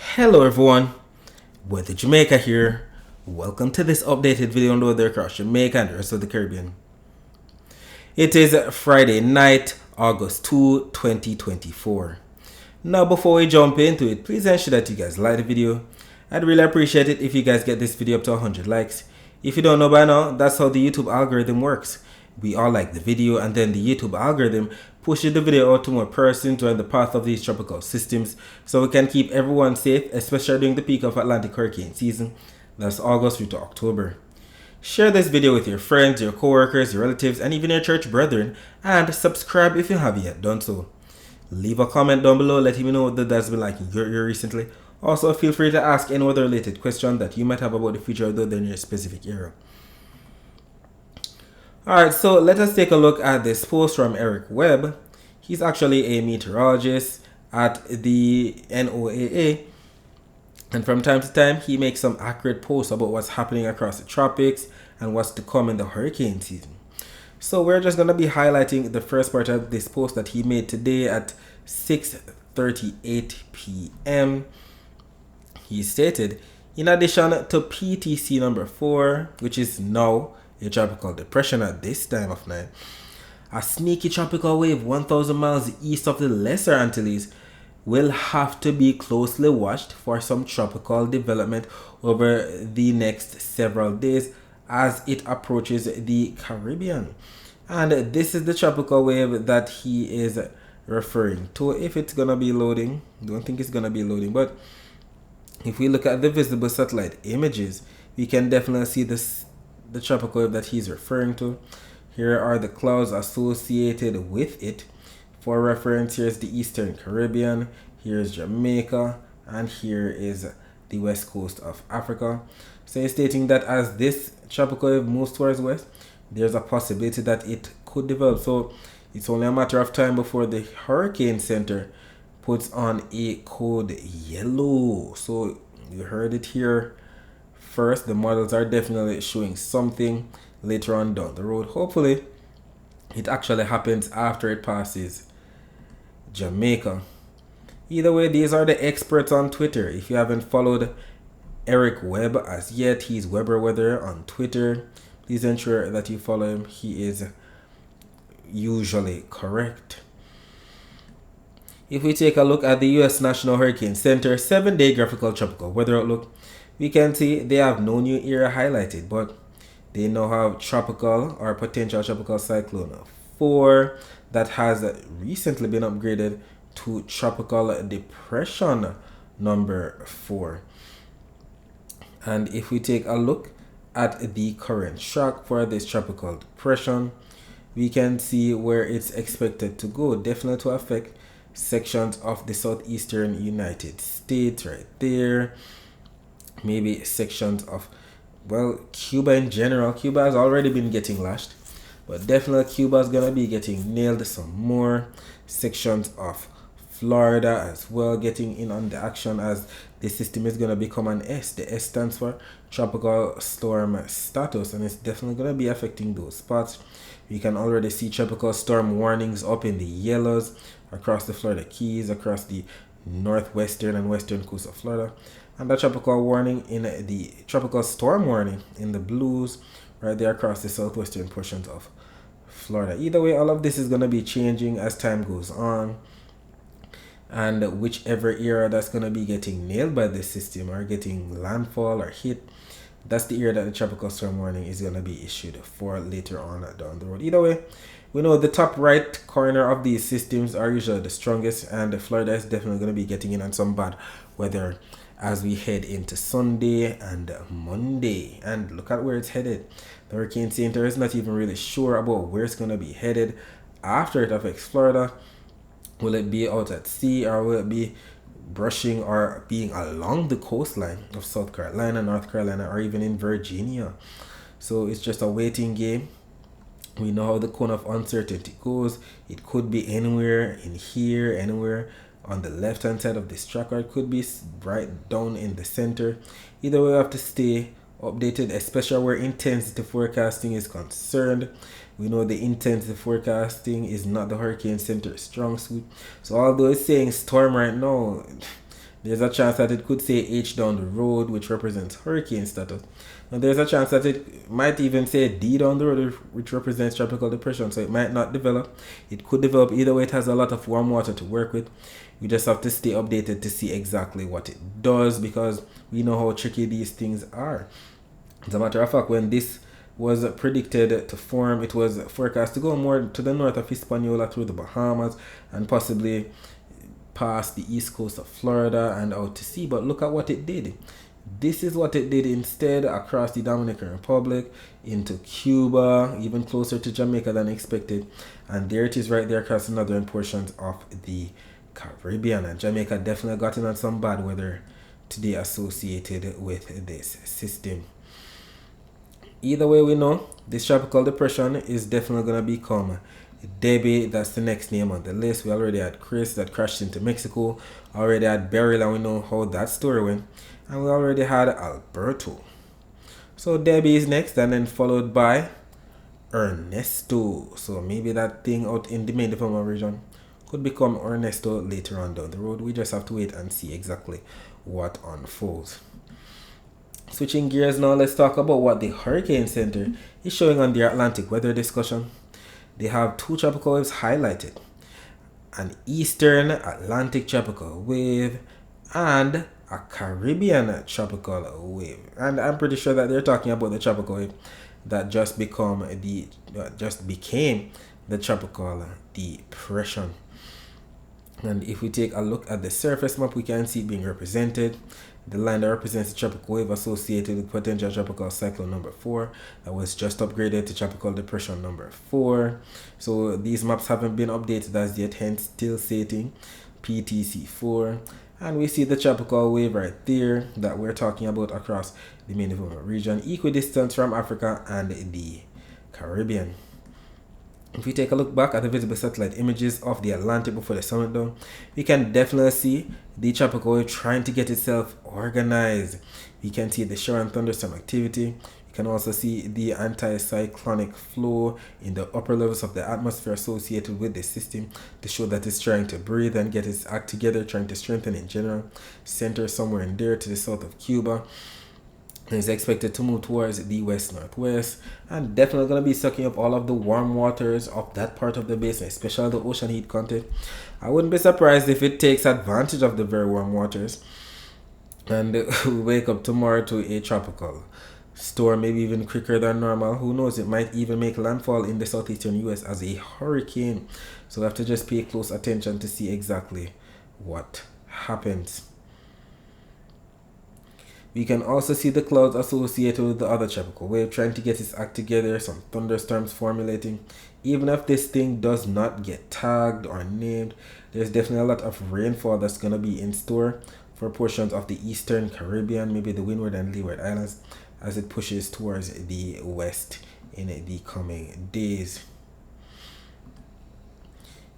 Hello everyone, Weather Jamaica here. Welcome to this updated video on the weather across Jamaica and the rest of the Caribbean. It is Friday night, August 2, 2024. Now before we jump into it, please ensure that you guys like the video. I'd really appreciate it if you guys get this video up to 100 likes. If you don't know by now, that's how the YouTube algorithm works. We all like the video and then the YouTube algorithm pushes the video out to more persons who are in the path of these tropical systems so we can keep everyone safe, especially during the peak of Atlantic hurricane season. That's August through to October. Share this video with your friends, your coworkers, your relatives, and even your church brethren, and subscribe if you haven't yet done so. Leave a comment down below letting me know what that's been like in your area recently. Also, feel free to ask any other related question that you might have about the future of the weather in your specific area. Alright, so let us take a look at this post from Eric Webb. He's actually a meteorologist at the NOAA, and from time to time he makes some accurate posts about what's happening across the tropics and what's to come in the hurricane season. So we're just going to be highlighting the first part of this post that he made today at 6:38 p.m. He stated, in addition to PTC number 4, which is now a tropical depression at this time of night, a sneaky tropical wave 1,000 miles east of the Lesser Antilles will have to be closely watched for some tropical development over the next several days as it approaches the Caribbean. And this is the tropical wave that he is referring to. If it's gonna be loading, don't think it's gonna be loading, but if we look at the visible satellite images, we can definitely see the tropical wave that he's referring to. Here are the clouds associated with it. For reference, here's the Eastern Caribbean, here's Jamaica, and here is the west coast of Africa. So he's stating that as this tropical wave moves towards west, there's a possibility that it could develop. So it's only a matter of time before the Hurricane Center puts on a code yellow. So you heard it here first. The models are definitely showing something later on down the road. Hopefully it actually happens after it passes Jamaica. Either way, these are the experts on Twitter. If you haven't followed Eric Webb as yet, he's Weber Weather on Twitter. Please ensure that you follow him. He is usually correct. If we take a look at the U.S. National Hurricane Center 7-day graphical tropical weather outlook, we can see they have no new area highlighted, but they now have tropical or potential tropical cyclone 4 that has recently been upgraded to tropical depression number 4. And if we take a look at the current track for this tropical depression, we can see where it's expected to go, definitely to affect sections of the southeastern United States right there, maybe sections of, well, Cuba in general. Cuba has already been getting lashed, but definitely Cuba is gonna be getting nailed some more. Sections of Florida as well getting in on the action as the system is gonna become an S. The S stands for tropical storm status, and it's definitely gonna be affecting those spots. We can already see tropical storm warnings up in the yellows across the Florida Keys, across the northwestern and western coast of Florida, and the tropical warning in the tropical storm warning in the blues right there across the southwestern portions of Florida. Either way, all of this is going to be changing as time goes on, and whichever area that's going to be getting nailed by this system or getting landfall or hit, that's the area that the tropical storm warning is going to be issued for later on down the road. Either way, we know the top right corner of these systems are usually the strongest, and Florida is definitely going to be getting in on some bad weather as we head into Sunday and Monday. And look at where it's headed. The Hurricane Center is not even really sure about where it's going to be headed after it affects Florida. Will it be out at sea, or will it be brushing or being along the coastline of South Carolina, North Carolina, or even in Virginia? So it's just a waiting game. We know how the cone of uncertainty goes. It could be anywhere in here, anywhere on the left hand side of this track, or it could be right down in the center. Either way, we have to stay updated, especially where intensity forecasting is concerned. We know the intensity forecasting is not the Hurricane Center strong suit. So although it's saying storm right now, There's a chance that it could say H down the road, which represents hurricane status. And there's a chance that it might even say D down the road, which represents tropical depression. So it might not develop. It could develop. Either way, it has a lot of warm water to work with. We just have to stay updated to see exactly what it does, because we know how tricky these things are. As a matter of fact, when this was predicted to form, it was forecast to go more to the north of Hispaniola through the Bahamas and possibly past the east coast of Florida and out to sea. But look at what it did. This is what it did instead, across the Dominican Republic, into Cuba, even closer to Jamaica than expected. And there it is right there across the northern portions of the Caribbean. And Jamaica definitely got in on some bad weather today associated with this system. Either way, we know this tropical depression is definitely going to become Debbie. That's the next name on the list. We already had Chris that crashed into Mexico. Already had Beryl, and we know how that story went. And we already had Alberto. So Debbie is next, and then followed by Ernesto. So maybe that thing out in the main development region could become Ernesto later on down the road. We just have to wait and see exactly what unfolds. Switching gears now, let's talk about what the Hurricane Center is showing on the Atlantic weather discussion. They have two tropical waves highlighted: an Eastern Atlantic tropical wave and a Caribbean tropical wave. And I'm pretty sure that they're talking about the tropical wave that just became the tropical depression. And if we take a look at the surface map, we can see it being represented. The line that represents the tropical wave associated with potential tropical cyclone number 4 that was just upgraded to tropical depression number 4. So these maps haven't been updated as yet, hence still stating PTC4. And we see the tropical wave right there that we're talking about across the main development region, equidistant from Africa and the Caribbean. If we take a look back at the visible satellite images of the Atlantic before the summit down, we can definitely see the tropical wave trying to get itself organized. We can see the shower and thunderstorm activity. You can also see the anticyclonic flow in the upper levels of the atmosphere associated with the system to show that it's trying to breathe and get its act together, trying to strengthen in general. Center somewhere in there to the south of Cuba. Is expected to move towards the west-northwest and definitely going to be sucking up all of the warm waters of that part of the basin, especially the ocean heat content. I wouldn't be surprised if it takes advantage of the very warm waters and we wake up tomorrow to a tropical storm, maybe even quicker than normal. Who knows, it might even make landfall in the southeastern US as a hurricane. So we have to just pay close attention to see exactly what happens. We can also see the clouds associated with the other tropical wave trying to get its act together, some thunderstorms formulating. Even if this thing does not get tagged or named, there's definitely a lot of rainfall that's going to be in store for portions of the eastern Caribbean, maybe the Windward and Leeward Islands, as it pushes towards the west in the coming days.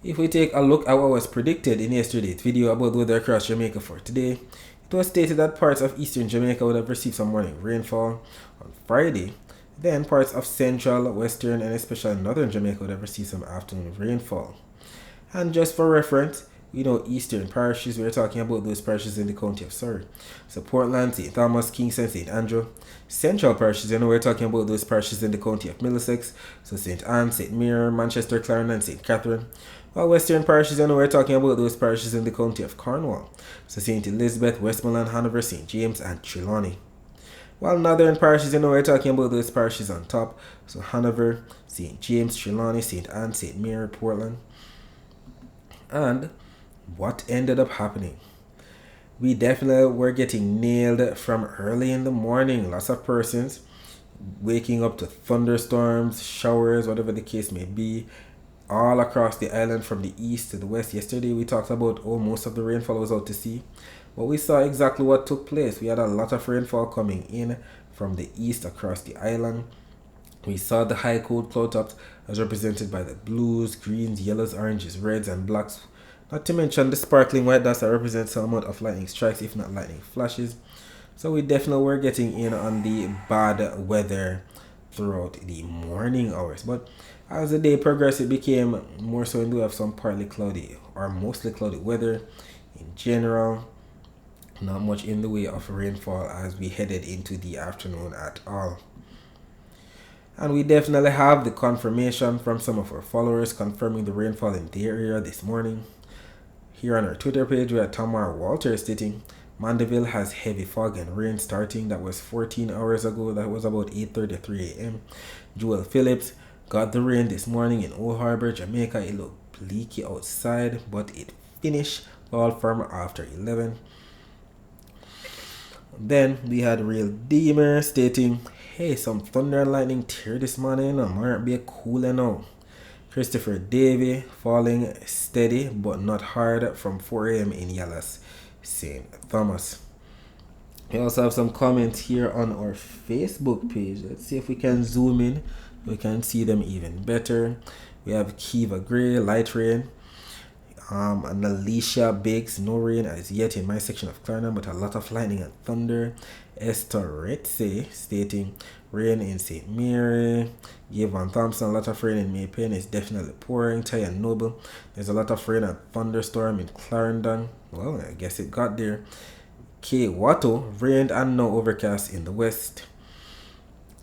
If we take a look at what was predicted in yesterday's video about the weather across Jamaica for today, it was stated that parts of eastern Jamaica would have received some morning rainfall on Friday. Then parts of central, western, and especially northern Jamaica would have received some afternoon rainfall. And just for reference, we know eastern parishes, we're talking about those parishes in the county of Surrey. So Portland, St. Thomas, Kingston, St. Andrew. Central parishes, we're talking about those parishes in the county of Middlesex. So St. Anne, St. Mary, Manchester, Clarendon, St. Catherine. While western parishes, we're talking about those parishes in the county of Cornwall. So St. Elizabeth, Westmoreland, Hanover, St. James, and Trelawney. While northern parishes, we're talking about those parishes on top. So Hanover, St. James, Trelawney, St. Anne, St. Mary, Portland. And what ended up happening? We definitely were getting nailed from early in the morning. Lots of persons waking up to thunderstorms, showers, whatever the case may be, all across the island from the east to the west. Yesterday we talked about most of the rainfall was out to sea, but we saw exactly what took place. We had a lot of rainfall coming in from the east across the island. We saw the high cold cloud tops as represented by the blues, greens, yellows, oranges, reds, and blacks. Not to mention the sparkling white dots that represent some amount of lightning strikes, if not lightning flashes. So we definitely were getting in on the bad weather throughout the morning hours. But as the day progressed, it became more so in lieu of some partly cloudy or mostly cloudy weather in general. Not much in the way of rainfall as we headed into the afternoon at all. And we definitely have the confirmation from some of our followers confirming the rainfall in their area this morning. Here on our Twitter page, we had Tamar Walter stating, Mandeville has heavy fog and rain starting. That was 14 hours ago. That was about 8:33 a.m. Joel Phillips got the rain this morning in Old Harbor, Jamaica. It looked bleaky outside, but it finished fall from after 11. Then we had Real Deemer stating, hey, some thunder and lightning tear this morning. I might be cool now. Christopher Davey falling steady but not hard from 4 a.m. in Yallas, St. Thomas. We also have some comments here on our Facebook page. Let's see if we can zoom in. We can see them even better. We have Kiva Gray, light rain. And Alicia Biggs, no rain as yet in my section of Clarendon, but a lot of lightning and thunder. Esther Retze stating rain in St. Mary. Gavon Thompson, a lot of rain in Maypen. It's definitely pouring. Taya Noble, there's a lot of rain and thunderstorm in Clarendon. Well, I guess it got there. K. Watto, rained and no overcast in the west.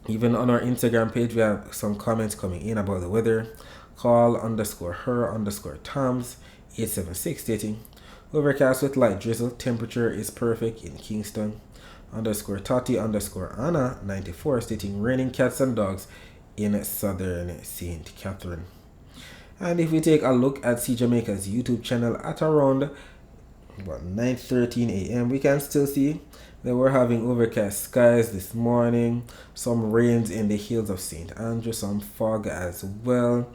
Even on our Instagram page, we have some comments coming in about the weather. Call_her_Toms 876 stating, overcast with light drizzle, temperature is perfect in Kingston. _Tati_Anna 94 stating, raining cats and dogs in southern St. Catherine. And if we take a look at See Jamaica's YouTube channel at around 9:13 a.m., we can still see that we're having overcast skies this morning, some rains in the hills of St. Andrew, some fog as well.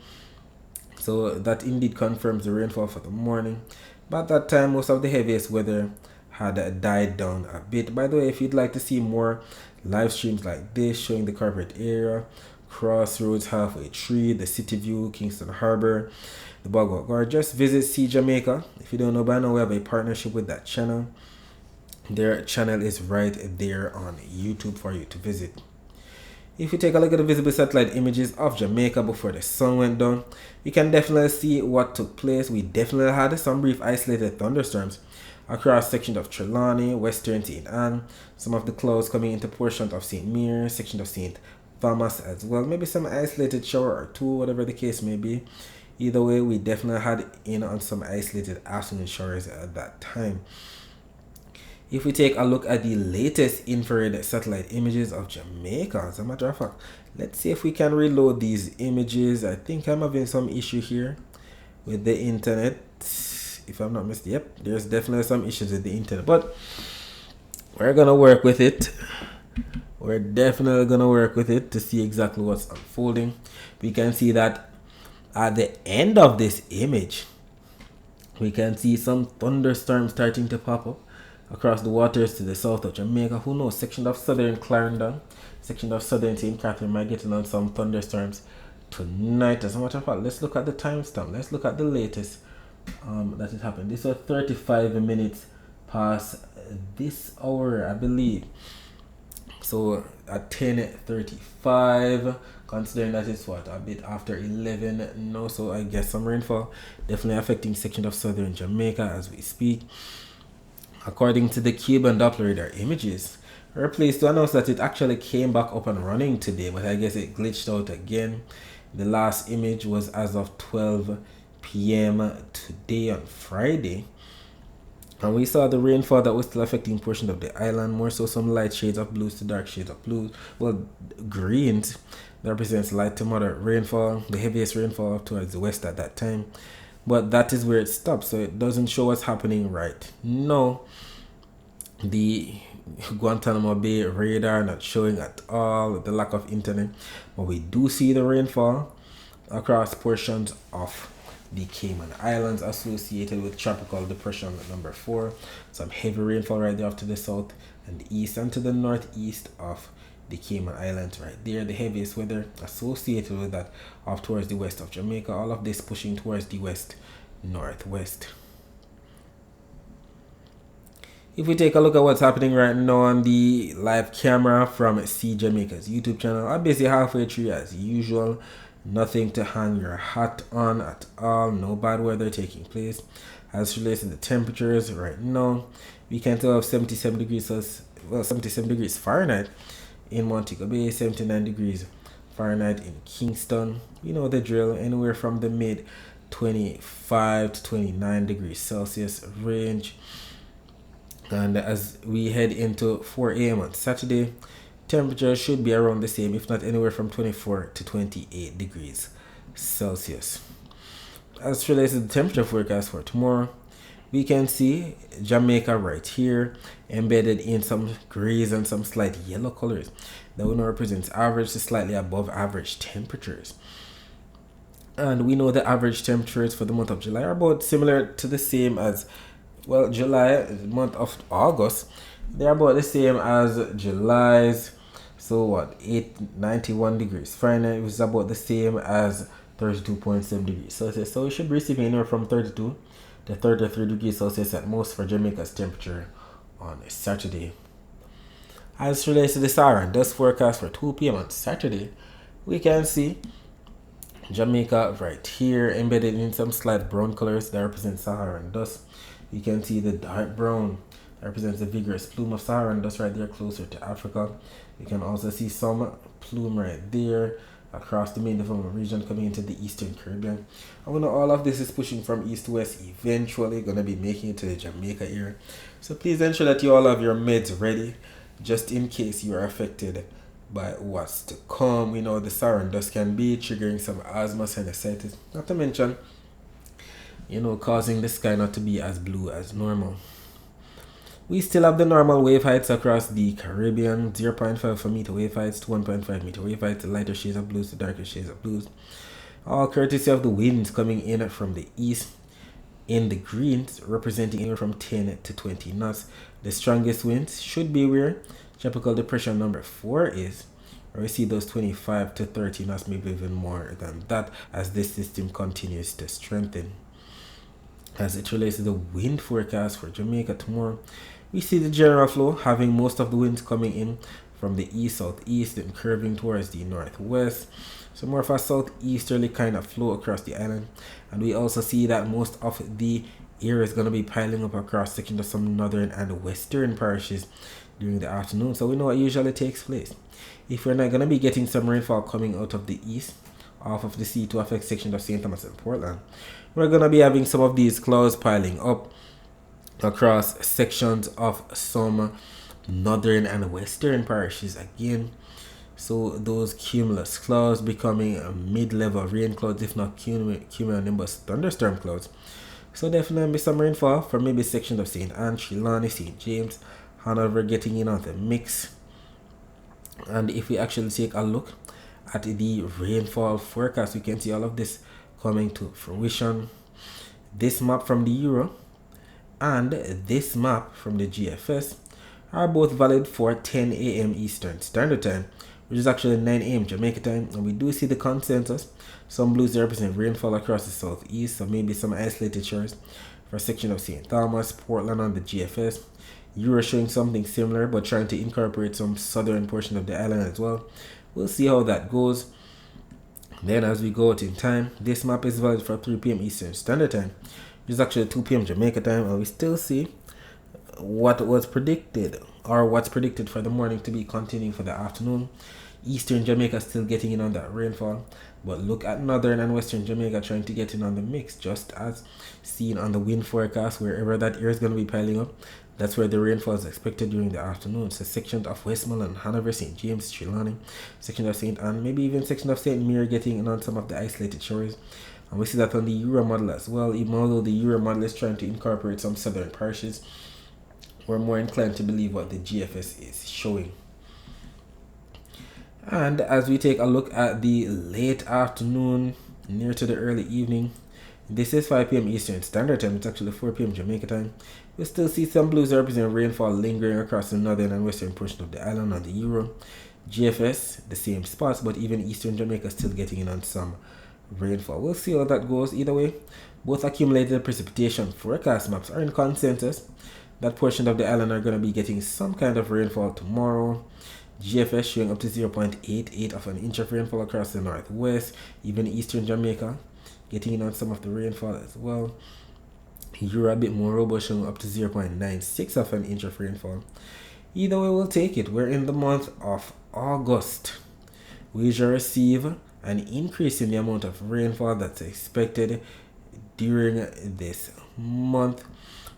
So that indeed confirms the rainfall for the morning. But at that time, most of the heaviest weather had died down a bit. By the way, if you'd like to see more live streams like this showing the corporate area, Crossroads, Halfway Tree, the City View, Kingston Harbor, the Bogwalk Guard, just visit See Jamaica. If you don't know by now, we have a partnership with that channel. Their channel is right there on YouTube for you to visit. If you take a look at the visible satellite images of Jamaica before the sun went down, you can definitely see what took place. We definitely had some brief isolated thunderstorms across sections of Trelawney, Western St. Anne, some of the clouds coming into portions of St. Mary, section of St. Thomas as well. Maybe some isolated shower or two, whatever the case may be. Either way, we definitely had in on some isolated afternoon showers at that time. If we take a look at the latest infrared satellite images of Jamaica, as a matter of fact, let's see if we can reload these images. I think I'm having some issue here with the internet. If I'm not mistaken, yep, there's definitely some issues with the internet, but we're gonna work with it. We're definitely gonna work with it to see exactly what's unfolding. We can see that at the end of this image, we can see some thunderstorms starting to pop up across the waters to the south of Jamaica. Who knows, section of southern Clarendon, section of southern St. Catherine might get on some thunderstorms tonight. As a matter of fact, let's look at the timestamp. Let's look at the latest that it happened. This was 35 minutes past this hour, I believe. So at 10:35, considering that it's what, a bit after 11 now, so I guess some rainfall definitely affecting section of southern Jamaica as we speak. According to the Cuban Doppler radar images, we're pleased to announce that it actually came back up and running today, but I guess it glitched out again. The last image was as of 12 p.m. today on Friday. And we saw the rainfall that was still affecting portions of the island, more so some light shades of blues to dark shades of blues. Well, greens that represents light to moderate rainfall, the heaviest rainfall up towards the west at that time. But that is where it stops, so it doesn't show what's happening right now. The Guantanamo Bay radar not showing at all, the lack of internet, but we do see the rainfall across portions of the Cayman Islands associated with tropical depression number 4. Some heavy rainfall right there off to the south and the east, and to the northeast of the Cayman Islands right there. The heaviest weather associated with that off towards the west of Jamaica. All of this pushing towards the west northwest. If we take a look at what's happening right now on the live camera from See Jamaica's YouTube channel, I'm busy halfway through as usual. Nothing to hang your hat on at all. No bad weather taking place. As relates to the temperatures right now, We can still have 77 degrees Celsius, well, 77 degrees Fahrenheit in Montego Bay, 79 degrees Fahrenheit in Kingston. You know the drill, anywhere from the mid 25 to 29 degrees Celsius range. And as we head into 4 a.m. on Saturday, temperature should be around the same, if not anywhere from 24 to 28 degrees Celsius. As relates to the temperature forecast for tomorrow, we can see Jamaica right here, embedded in some grays and some slight yellow colors. That one represents average to slightly above average temperatures. And we know the average temperatures for the month of July are about similar to the same as, well, July, the month of August. They're about the same as July's. So what, 891 degrees Fahrenheit, which is about the same as 32.7 degrees Celsius. So we should be receiving anywhere from 32 to 33 degrees Celsius at most for Jamaica's temperature on Saturday. As relates to the Sahara and dust forecast for 2 p.m. on Saturday, we can see Jamaica right here, embedded in some slight brown colors that represent Saharan dust. You can see the dark brown that represents the vigorous plume of Saharan dust right there closer to Africa. You can also see some plume right there across the main development region coming into the Eastern Caribbean. And we know all of this is pushing from east to west, eventually going to be making it to the Jamaica area. So please ensure that you all have your meds ready, just in case you are affected by what's to come. We know the Saharan dust can be triggering some asthma, sinusitis, not to mention, causing the sky not to be as blue as normal. We still have the normal wave heights across the Caribbean, 0.5 meter wave heights to 1.5 meter wave heights, the lighter shades of blues to darker shades of blues. All courtesy of the winds coming in from the east in the greens, representing anywhere from 10 to 20 knots. The strongest winds should be where tropical depression number 4 is, where we see those 25 to 30 knots, maybe even more than that, as this system continues to strengthen. As it relates to the wind forecast for Jamaica tomorrow, we see the general flow having most of the winds coming in from the east southeast and curving towards the northwest. So more of a southeasterly kind of flow across the island. And we also see that most of the air is going to be piling up across sections of some northern and western parishes during the afternoon. So we know what usually takes place. If we're not going to be getting some rainfall coming out of the east, off of the sea to affect sections of St. Thomas and Portland, we're going to be having some of these clouds piling up across sections of some northern and western parishes again. So those cumulus clouds becoming mid-level rain clouds, if not cumulonimbus thunderstorm clouds. So definitely some rainfall for maybe sections of St. Anne, Trelawney, St. James, Hanover getting in on the mix. And if we actually take a look at the rainfall forecast, we can see all of this coming to fruition. This map from the Euro and this map from the GFS are both valid for 10 a.m. Eastern Standard Time, which is actually 9 a.m. Jamaica time. And we do see the consensus. Some blues represent rainfall across the southeast, so maybe some isolated shores for a section of St. Thomas, Portland on the GFS. Euro showing something similar, but trying to incorporate some southern portion of the island as well. We'll see how that goes. Then as we go out in time, this map is valid for 3 p.m. Eastern Standard Time, which is actually 2 p.m. Jamaica time, and we still see what was predicted, or what's predicted for the morning to be continuing for the afternoon. Eastern Jamaica still getting in on that rainfall, but look at northern and western Jamaica trying to get in on the mix, just as seen on the wind forecast. Wherever that air is going to be piling up, that's where the rainfall is expected during the afternoon. So sections of Westmoreland, Hanover, St. James, Trelawney, section of St. Anne, maybe even section of St. Mary getting in on some of the isolated shores. And we see that on the Euro model as well. Even although the Euro model is trying to incorporate some southern parishes, we're more inclined to believe what the GFS is showing. And as we take a look at the late afternoon, near to the early evening, this is 5 p.m. Eastern Standard Time. It's actually 4 p.m. Jamaica time. We still see some blues representing rainfall lingering across the northern and western portion of the island on the Euro. GFS, the same spots, but even Eastern Jamaica still getting in on some rainfall. We'll see how that goes. Either way, both accumulated precipitation forecast maps are in consensus. That portion of the island are going to be getting some kind of rainfall tomorrow. GFS showing up to 0.88 of an inch of rainfall across the northwest. Even Eastern Jamaica getting in on some of the rainfall as well. You're a bit more robust, showing up to 0.96 of an inch of rainfall. Either way, we'll take it. We're in the month of August. We shall receive an increase in the amount of rainfall that's expected during this month.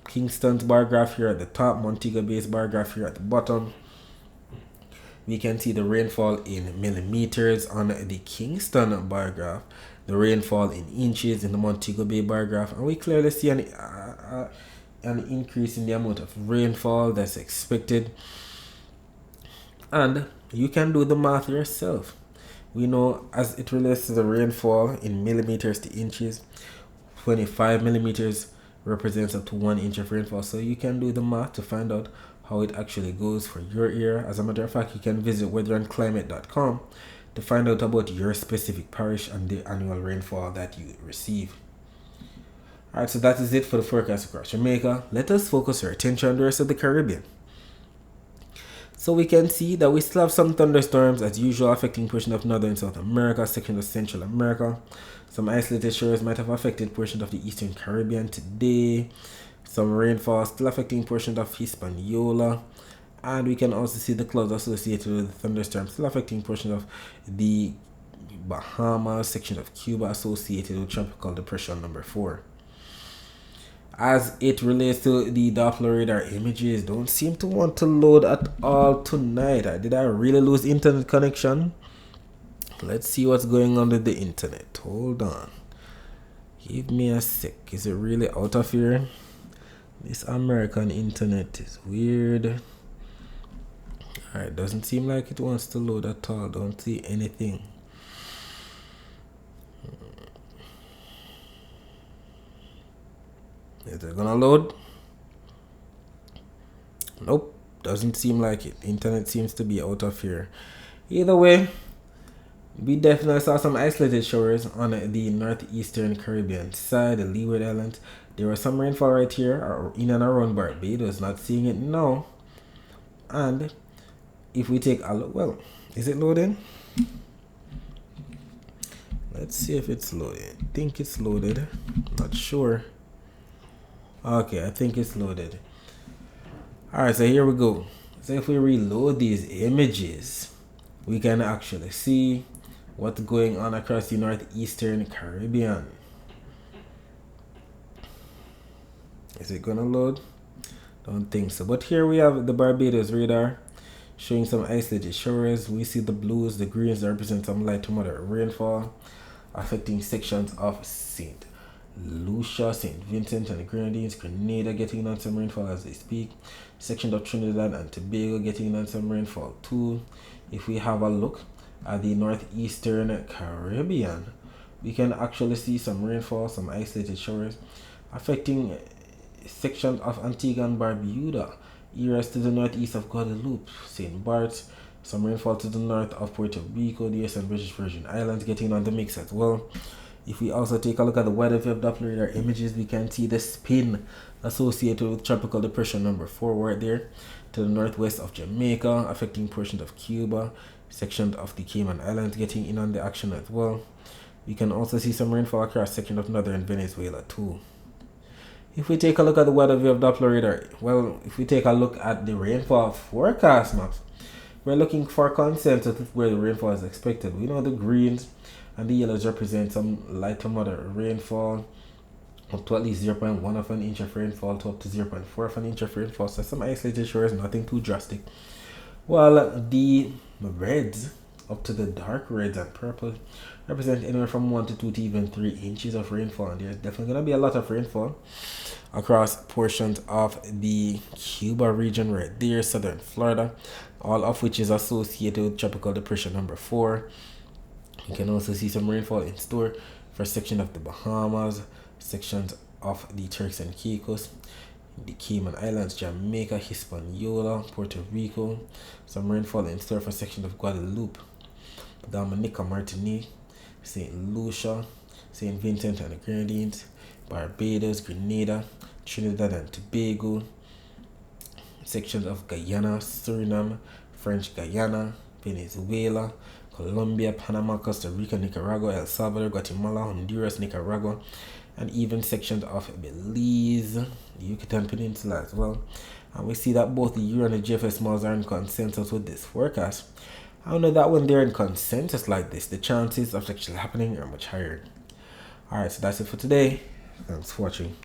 Kingston's bar graph here at the top, Montego Bay's bar graph here at the bottom. We can see the rainfall in millimeters on the Kingston bar graph, the rainfall in inches in the Montego Bay bar graph, and we clearly see an increase in the amount of rainfall that's expected. And you can do the math yourself. We know as it relates to the rainfall in millimeters to inches, 25 millimeters represents up to 1 inch of rainfall. So you can do the math to find out how it actually goes for your area. As a matter of fact, you can visit weatherandclimate.com to find out about your specific parish and the annual rainfall that you receive. Alright, so that is it for the forecast across Jamaica. Let us focus our attention on the rest of the Caribbean. So we can see that we still have some thunderstorms as usual affecting portions of Northern and South America, sections of Central America. Some isolated showers might have affected portions of the Eastern Caribbean today. Some rainfall still affecting portions of Hispaniola. And we can also see the clouds associated with the thunderstorms still affecting portions of the Bahamas, section of Cuba associated with Tropical Depression number 4. As it relates to the Doppler radar images, don't seem to want to load at all tonight. Did I really lose internet connection? Let's see what's going on with the internet. Hold on. Give me a sec. Is it really out of here? This American internet is weird. Alright, doesn't seem like it wants to load at all. Don't see anything. Is it gonna load? Nope, doesn't seem like it. Internet seems to be out of here. Either way, we definitely saw some isolated showers on the northeastern Caribbean side, the Leeward Islands. There was some rainfall right here in and around Barbados. Not seeing it now. And if we take a look, well, is it loading? Let's see if it's loading. I think it's loaded. Not sure. Okay, I think it's loaded. Alright, so here we go. So if we reload these images, we can actually see what's going on across the northeastern Caribbean. Is it gonna load? Don't think so. But here we have the Barbados radar showing some isolated showers. We see the blues, the greens that represent some light to moderate rainfall affecting sections of St. Lucia, St. Vincent and the Grenadines, Grenada getting on some rainfall as they speak. Section of Trinidad and Tobago getting on some rainfall too. If we have a look at the northeastern Caribbean, we can actually see some rainfall, some isolated showers affecting sections of Antigua and Barbuda, areas to the northeast of Guadeloupe, St. Bart's, some rainfall to the north of Puerto Rico, the US and British Virgin Islands getting on the mix as well. If we also take a look at the weather wave Doppler radar images, we can see the spin associated with Tropical Depression number 4 right there to the northwest of Jamaica, affecting portions of Cuba, sections of the Cayman Islands getting in on the action as well. We can also see some rainfall across sections of northern Venezuela too. If we take a look at the weather wave Doppler radar, well, if we take a look at the rainfall forecast maps, we're looking for consensus with where the rainfall is expected. We know the greens and the yellows represent some light to moderate rainfall, up to at least 0.1 of an inch of rainfall to up to 0.4 of an inch of rainfall. So some isolated showers, nothing too drastic. While the reds, up to the dark reds and purple, represent anywhere from 1 to 2 to even 3 inches of rainfall. And there's definitely going to be a lot of rainfall across portions of the Cuba region right there, southern Florida, all of which is associated with Tropical Depression number 4. You can also see some rainfall in store for sections of the Bahamas, sections of the Turks and Caicos, the Cayman Islands, Jamaica, Hispaniola, Puerto Rico. Some rainfall in store for sections of Guadeloupe, Dominica, Martinique, St. Lucia, St. Vincent and the Grenadines, Barbados, Grenada, Trinidad and Tobago, sections of Guyana, Suriname, French Guyana, Venezuela, Colombia, Panama, Costa Rica, Nicaragua, El Salvador, Guatemala, Honduras, Nicaragua, and even sections of Belize, the Yucatan Peninsula as well. And we see that both the Euro and the GFS models are in consensus with this forecast. I know that when they're in consensus like this, the chances of actually happening are much higher. Alright, so that's it for today. Thanks for watching.